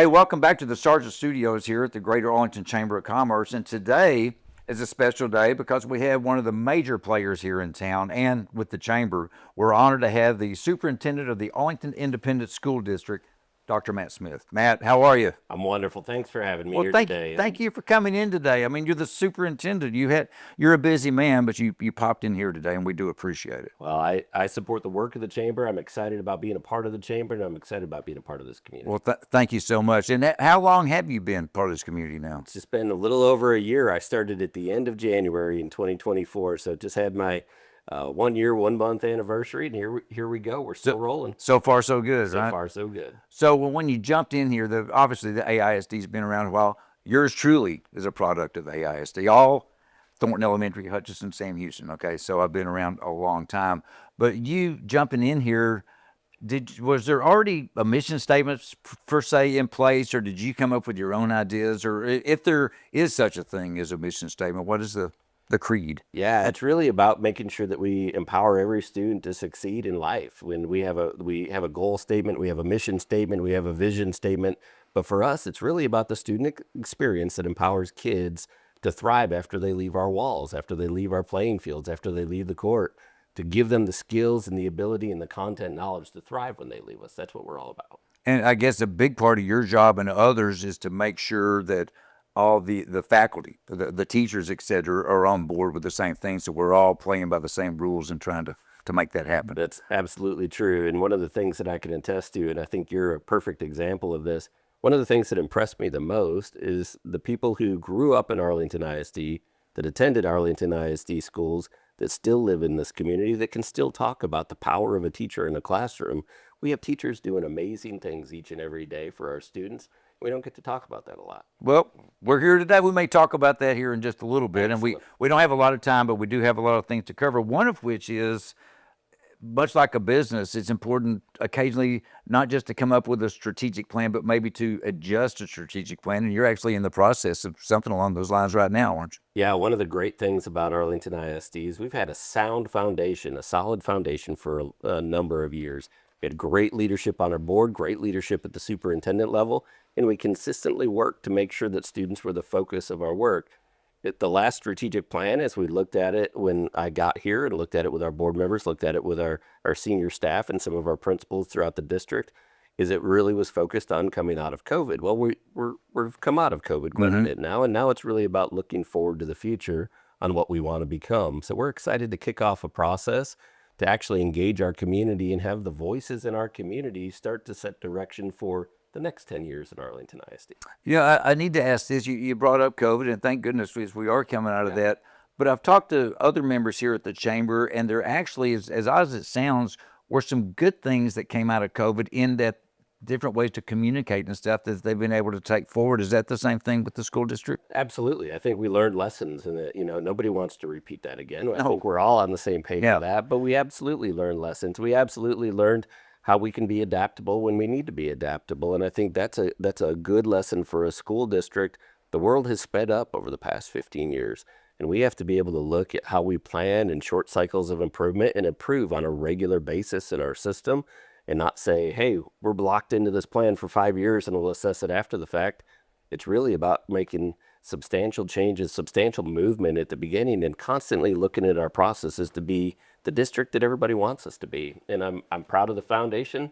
Hey, welcome back to the Sargent Studios here at the Greater Arlington Chamber of Commerce. And today is a special day because we have one of the major players here in town and with the Chamber. We're honored to have the Superintendent of the Arlington Independent School District, Dr. Matt Smith. Matt, how are you? I'm wonderful. Thanks for having me Well, here thank today. thank you for coming in today. I mean, you're the superintendent. You're a busy man, but you popped in here today, and we do appreciate it. Well, I support the work of the chamber. I'm excited about being a part of the chamber, and I'm excited about being a part of this community. Well, thank you so much. And how long have you been part of this community now? It's just been a little over a year. I started at the end of January in 2024, so just had my 1 year, 1 month anniversary, and here we go. We're still rolling. So far, so good, So right? far, so good. So when you jumped in here, obviously the AISD's been around a while. Yours truly is a product of the AISD. All Thornton Elementary, Hutchinson, Sam Houston. Okay, so I've been around a long time. But you jumping in here, was there already a mission statement per se in place, or did you come up with your own ideas? Or if there is such a thing as a mission statement, what is the creed? Yeah, it's really about making sure that we empower every student to succeed in life. When we have a goal statement, we have a mission statement, we have a vision statement. But for us, it's really about the student experience that empowers kids to thrive after they leave our walls, after they leave our playing fields, after they leave the court, to give them the skills and the ability and the content knowledge to thrive when they leave us. That's what we're all about. And I guess a big part of your job and others is to make sure that all the faculty, the teachers, et cetera, are on board with the same thing. So we're all playing by the same rules and trying to make that happen. That's absolutely true. And one of the things that I can attest to, and I think you're a perfect example of this, one of the things that impressed me the most is the people who grew up in Arlington ISD, that attended Arlington ISD schools, that still live in this community, that can still talk about the power of a teacher in a classroom. We have teachers doing amazing things each and every day for our students. We don't get to talk about that a lot. Well, we're here today. We may talk about that here in just a little bit. Excellent. And we don't have a lot of time, but we do have a lot of things to cover. One of which is, much like a business, it's important occasionally not just to come up with a strategic plan, but maybe to adjust a strategic plan. And you're actually in the process of something along those lines right now, aren't you? Yeah, one of the great things about Arlington ISD is we've had a sound foundation, a solid foundation for a number of years. We had great leadership on our board, great leadership at the superintendent level, and we consistently worked to make sure that students were the focus of our work. The last strategic plan, as we looked at it when I got here and looked at it with our board members, looked at it with our senior staff and some of our principals throughout the district, is it really was focused on coming out of COVID. Well, we've come out of COVID quite a bit now, and now it's really about looking forward to the future on what we want to become. So we're excited to kick off a process to actually engage our community and have the voices in our community start to set direction for the next 10 years in Arlington ISD. Yeah, I need to ask this. You brought up COVID, and thank goodness we are coming out of that. But I've talked to other members here at the chamber, and there actually, as odd as it sounds, were some good things that came out of COVID in that different ways to communicate and stuff that they've been able to take forward. Is that the same thing with the school district? Absolutely. I think we learned lessons, and that, nobody wants to repeat that again. I think we're all on the same page with that, but we absolutely learned lessons. We absolutely learned how we can be adaptable when we need to be adaptable. And I think that's a good lesson for a school district. The world has sped up over the past 15 years, and we have to be able to look at how we plan in short cycles of improvement and improve on a regular basis in our system, and not say, hey, we're blocked into this plan for 5 years and we'll assess it after the fact. It's really about making substantial changes, substantial movement at the beginning, and constantly looking at our processes to be the district that everybody wants us to be. And I'm proud of the foundation.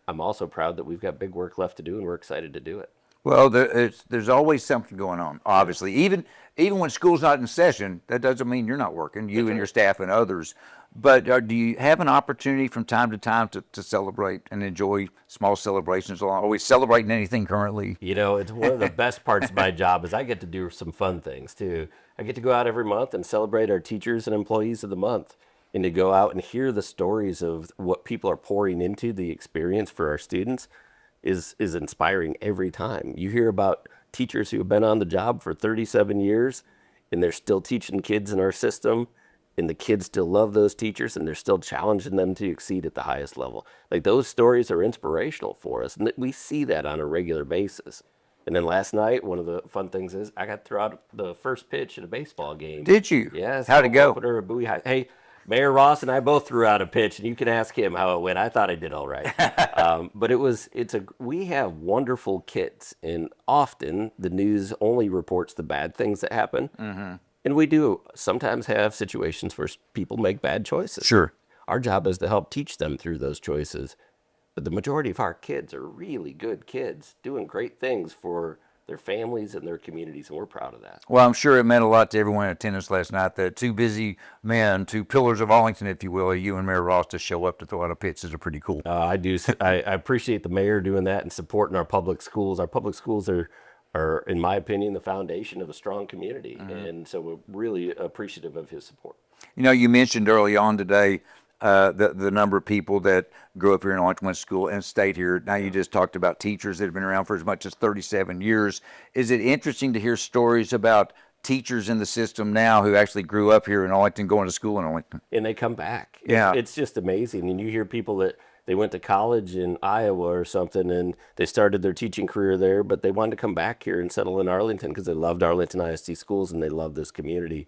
I'm also proud that we've got big work left to do, and we're excited to do it. Well, there's always something going on, obviously. Even when school's not in session, that doesn't mean you're not working, you and your staff and others. But do you have an opportunity from time to time to celebrate and enjoy small celebrations? Are we celebrating anything currently? It's one of the best parts of my job is I get to do some fun things, too. I get to go out every month and celebrate our teachers and employees of the month, and to go out and hear the stories of what people are pouring into the experience for our students is inspiring every time. You hear about teachers who have been on the job for 37 years, and they're still teaching kids in our system, and the kids still love those teachers, and they're still challenging them to exceed at the highest level. Like, those stories are inspirational for us, and we see that on a regular basis. And then last night, one of the fun things is I got to throw out the first pitch at a baseball game. Did you? Yes. How'd it go? Opener at Bowie High. Hey, Mayor Ross and I both threw out a pitch, and you can ask him how it went. I thought I did all right. But we have wonderful kids, and often the news only reports the bad things that happen. And we do sometimes have situations where people make bad choices. Sure. Our job is to help teach them through those choices. But the majority of our kids are really good kids doing great things for their families and their communities, and we're proud of that. Well, I'm sure it meant a lot to everyone in attendance last night that two busy men, two pillars of Arlington, if you will, you and Mayor Ross, to show up to throw out a pitch is pretty cool. I do. I appreciate the mayor doing that and supporting our public schools. Our public schools are, in my opinion, the foundation of a strong community. And so we're really appreciative of his support. You know, you mentioned early on today the number of people that grew up here in Arlington, went to school, and stayed here. Now you just talked about teachers that have been around for as much as 37 years. Is it interesting to hear stories about teachers in the system now who actually grew up here in Arlington, going to school in Arlington? And they come back. Yeah. It's just amazing. And you hear people that they went to college in Iowa or something, and they started their teaching career there, but they wanted to come back here and settle in Arlington because they loved Arlington ISD schools and they love this community.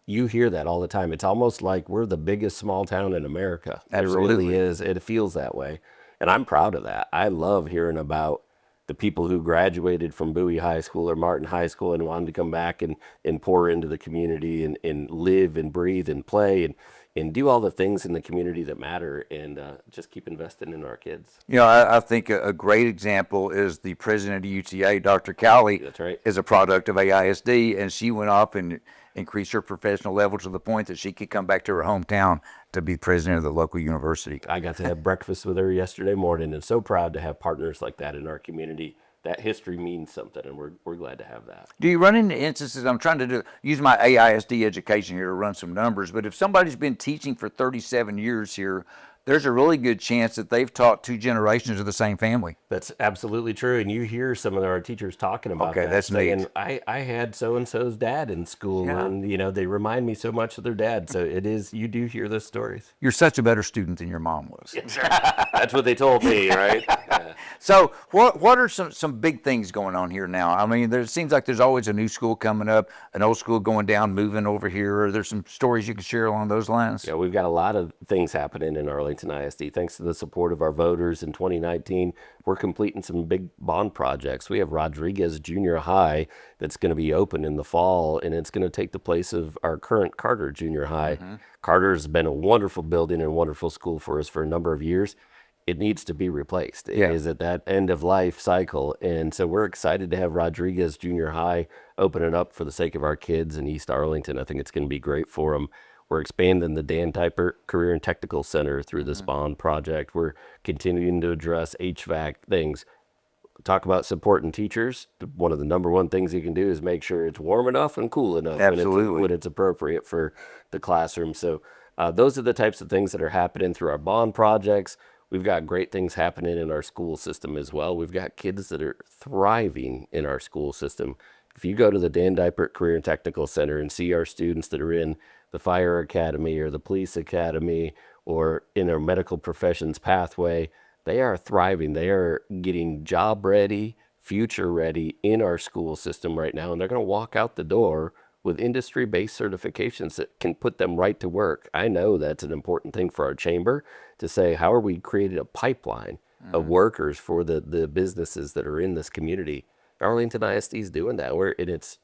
You hear that all the time. It's almost like we're the biggest small town in America. Absolutely. It really is. It feels that way. And I'm proud of that. I love hearing about the people who graduated from Bowie High School or Martin High School and wanted to come back and pour into the community and live and breathe and play and do all the things in the community that matter, and just keep investing in our kids. You know, I think a great example is the president of UTA, Dr. Cowley. That's right. Is a product of AISD, and she went up and increased her professional level to the point that she could come back to her hometown to be president of the local university. I got to have breakfast with her yesterday morning, and so proud to have partners like that in our community. That history means something, and we're glad to have that. Do you run into instances? I'm trying to use my AISD education here to run some numbers, but if somebody's been teaching for 37 years here, there's a really good chance that they've taught two generations of the same family. That's absolutely true. And you hear some of our teachers talking about that. Okay, that's neat. I had so-and-so's dad in school, and, they remind me so much of their dad. So it is, you do hear those stories. You're such a better student than your mom was. That's what they told me, right? So what are some big things going on here now? I mean, there seems like there's always a new school coming up, an old school going down, moving over here. Are there some stories you can share along those lines? Yeah, we've got a lot of things happening in Arlington ISD. Thanks to the support of our voters in 2019, we're completing some big bond projects. We have Rodriguez Junior High that's going to be open in the fall, and it's going to take the place of our current Carter Junior High. Carter's been a wonderful building and a wonderful school for us for a number of years. It needs to be replaced. It is at that end of life cycle. And so we're excited to have Rodriguez Junior High opening up for the sake of our kids in East Arlington. I think it's going to be great for them. We're expanding the Dan Typer Career and Technical Center through this bond project. We're continuing to address HVAC things. Talk about supporting teachers. One of the number one things you can do is make sure it's warm enough and cool enough Absolutely. when it's appropriate for the classroom. So those are the types of things that are happening through our bond projects. We've got great things happening in our school system as well. We've got kids that are thriving in our school system. If you go to the Dan Dipert Career and Technical Center and see our students that are in the fire academy or the police academy or in our medical professions pathway, they are thriving. They are getting job ready, future ready in our school system right now. And they're going to walk out the door with industry-based certifications that can put them right to work. I know that's an important thing for our chamber to say, how are we creating a pipeline of workers for the businesses that are in this community? Arlington ISD is doing that.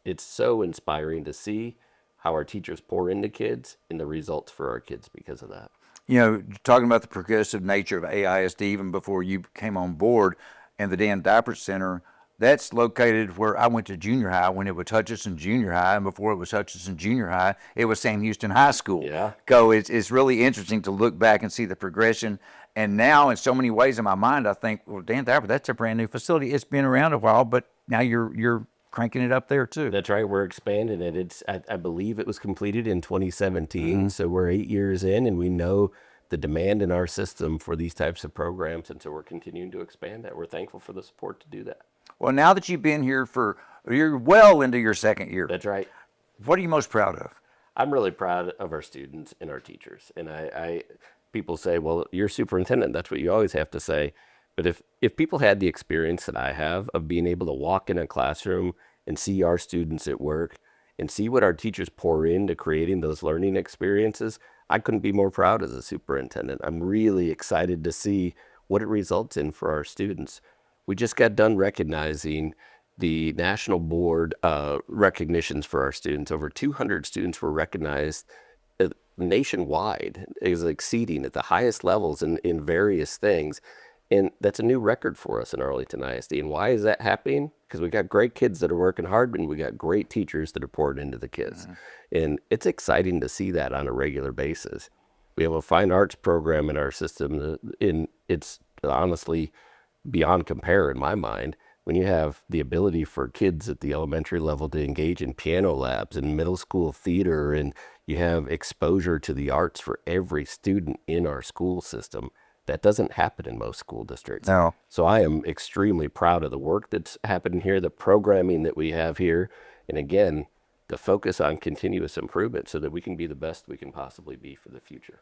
It's so inspiring to see how our teachers pour into kids and the results for our kids because of that. You know, talking about the progressive nature of AISD, even before you came on board, and the Dan Dipert Center, that's located where I went to junior high when it was Hutchinson Junior High, and before it was Hutchinson Junior High, it was Sam Houston High School. Yeah. So it's really interesting to look back and see the progression. And now, in so many ways in my mind, I think, well, Dan Dipert, that's a brand new facility. It's been around a while, but now you're cranking it up there too. That's right. We're expanding it. I believe it was completed in 2017. So we're 8 years in, and we know the demand in our system for these types of programs. And so we're continuing to expand that. We're thankful for the support to do that. Well, now that you've been here you're well into your second year. That's right. What are you most proud of? I'm really proud of our students and our teachers. And people say, well, you're superintendent. That's what you always have to say. But if people had the experience that I have of being able to walk in a classroom and see our students at work and see what our teachers pour into creating those learning experiences, I couldn't be more proud as a superintendent. I'm really excited to see what it results in for our students. We just got done recognizing the national board recognitions for our students. Over 200 students were recognized nationwide. It was exceeding at the highest levels in various things. And that's a new record for us in Arlington ISD. And why is that happening? Because we got great kids that are working hard, and we got great teachers that are pouring into the kids. And it's exciting to see that on a regular basis. We have a fine arts program in our system, and it's honestly beyond compare in my mind. When you have the ability for kids at the elementary level to engage in piano labs and middle school theater, and you have exposure to the arts for every student in our school system, that doesn't happen in most school districts. No. So I am extremely proud of the work that's happening here, the programming that we have here, and again, the focus on continuous improvement so that we can be the best we can possibly be for the future.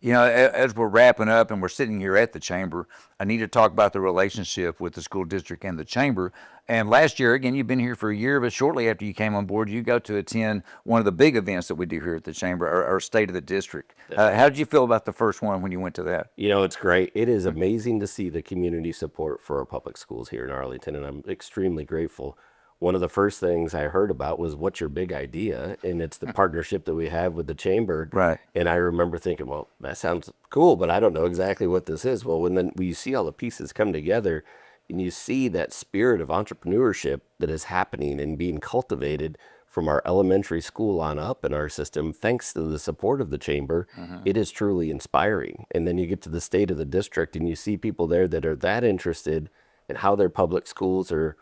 You know, as we're wrapping up and we're sitting here at the chamber, I need to talk about the relationship with the school district and the chamber. And last year, again, you've been here for a year, but shortly after you came on board, you got to attend one of the big events that we do here at the chamber, our State of the District. How did you feel about the first one when you went to that? You know, it's great. It is amazing to see the community support for our public schools here in Arlington, and I'm extremely grateful. One of the first things I heard about was, what's your big idea? And it's the partnership that we have with the chamber. Right. And I remember thinking, well, that sounds cool, but I don't know exactly what this is. Well, when you see all the pieces come together and you see that spirit of entrepreneurship that is happening and being cultivated from our elementary school on up in our system, thanks to the support of the chamber, it is truly inspiring. And then you get to the state of the district and you see people there that are that interested in how their public schools are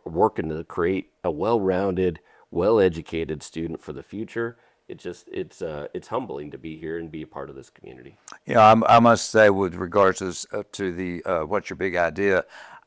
working to create a well-rounded, well-educated student for the future. It's humbling to be here and be a part of this community. Yeah, I must say, with regards to the what's your big idea,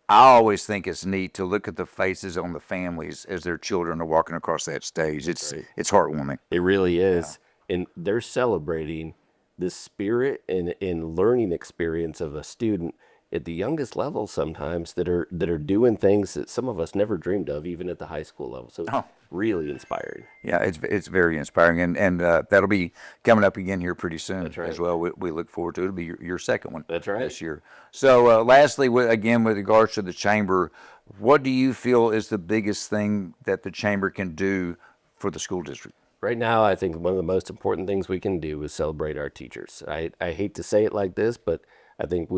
I always think it's neat to look at the faces on the families as their children are walking across that stage. It's heartwarming. It really is, and they're celebrating the spirit and learning experience of a student at the youngest level sometimes that are doing things that some of us never dreamed of, even at the high school level. So it's really inspiring. Yeah, it's very inspiring, and that'll be coming up again here pretty soon as well. We look forward to it. It'll be your second one this year. So lastly, with regards to the chamber, what do you feel is the biggest thing that the chamber can do for the school district? Right now, I think one of the most important things we can do is celebrate our teachers. I hate to say it like this, but I think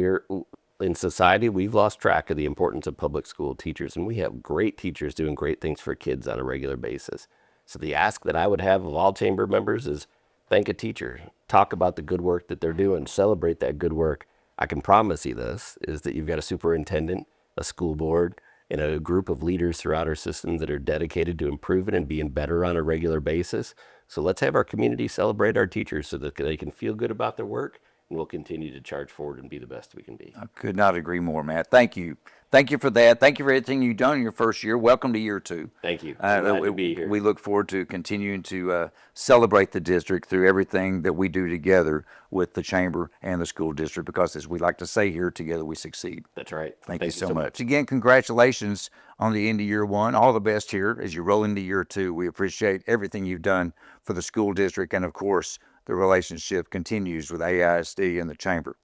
in society, we've lost track of the importance of public school teachers, and we have great teachers doing great things for kids on a regular basis. So the ask that I would have of all chamber members is thank a teacher, talk about the good work that they're doing, celebrate that good work. I can promise you this, is that you've got a superintendent, a school board, and a group of leaders throughout our system that are dedicated to improving and being better on a regular basis. So let's have our community celebrate our teachers so that they can feel good about their work, and we'll continue to charge forward and be the best we can be. I could not agree more, Matt. Thank you. Thank you for that. Thank you for everything you've done in your first year. Welcome to year 2. Thank you. Glad to be here. We look forward to continuing to celebrate the district through everything that we do together with the chamber and the school district, because as we like to say here, together we succeed. That's right. Thank you so much. Again, congratulations on the end of year 1. All the best here as you roll into year 2. We appreciate everything you've done for the school district, and of course, the relationship continues with AISD and the chamber.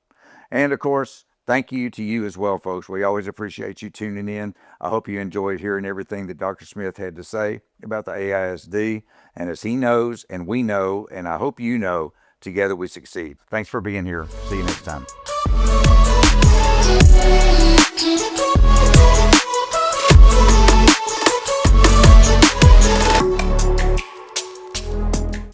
And of course, thank you to you as well, folks. We always appreciate you tuning in. I hope you enjoyed hearing everything that Dr. Smith had to say about the AISD. And as he knows, and we know, and I hope you know, together we succeed. Thanks for being here. See you next time.